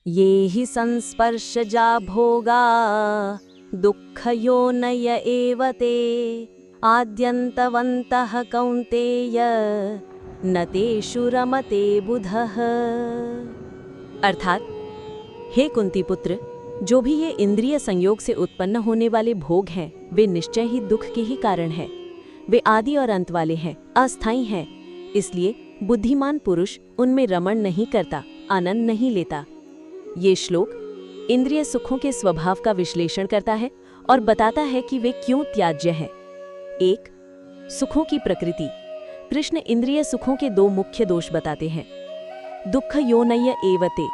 ये हि संस्पर्शजा भोगा दुःखयोनय एव ते आद्यन्तवन्तः कौन्तेय न तेषु रमते बुधः। अर्थात, हे कुंती पुत्र, जो भी ये इंद्रिय संयोग से उत्पन्न होने वाले भोग हैं वे निश्चय ही दुख के ही कारण हैं। वे आदि और अंत वाले हैं, अस्थायी हैं। इसलिए बुद्धिमान पुरुष उनमें रमण नहीं करता, आनंद नहीं लेता। ये श्लोक इंद्रिय सुखों के स्वभाव का विश्लेषण करता है और बताता है कि वे क्यों त्याज्य हैं। 1. सुखों की प्रकृति। कृष्ण इंद्रिय सुखों के 2 मुख्य दोष बताते हैं। दुःख योनय एवते,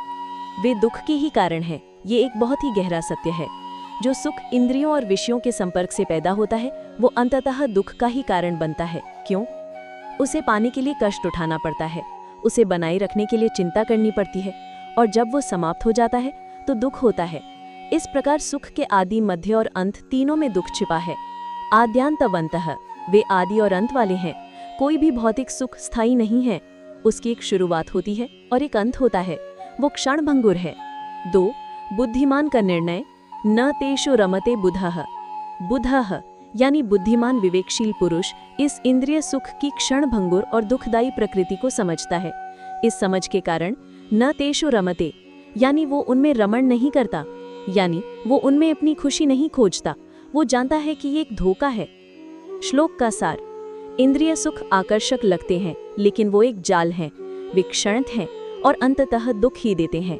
वे दुख के ही कारण हैं। ये एक बहुत ही गहरा सत्य है। जो सुख इंद्रियों और विषयों के संपर्क से पैदा होता है वो अंततः दुख का ही कारण बनता है। क्यों? उसे पाने के लिए कष्ट उठाना पड़ता है, उसे बनाए रखने के लिए चिंता करनी पड़ती है, और जब वो समाप्त हो जाता है तो दुख होता है। इस प्रकार सुख के आदि, मध्य और अंत तीनों में दुख छिपा है। आद्यांतवन्तः, वे आदि और अंत वाले हैं। कोई भी भौतिक सुख स्थायी नहीं है, उसकी एक शुरुआत होती है और एक अंत होता है। वो क्षणभंगुर है। 2. बुद्धिमान का निर्णय। न तेषु रमते बुधः। बुधः यानी बुद्धिमान विवेकशील पुरुष इस इंद्रिय सुख की क्षणभंगुर और दुखदायी प्रकृति को समझता है। इस समझ के कारण न तेषु रमते यानी वो उनमें रमण नहीं करता, यानी वो उनमें अपनी खुशी नहीं खोजता। वो जानता है कि ये एक धोखा है। श्लोक का सार। इंद्रिय सुख आकर्षक लगते हैं, लेकिन वो एक जाल हैं। वे क्षणिक हैं और अंततः दुख ही देते हैं।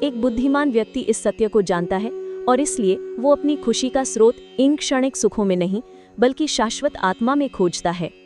एक बुद्धिमान व्यक्ति इस सत्य को जानता है और इसलिए वो अपनी खुशी का स्रोत इन क्षणिक सुखों में नहीं बल्कि शाश्वत आत्मा में खोजता है।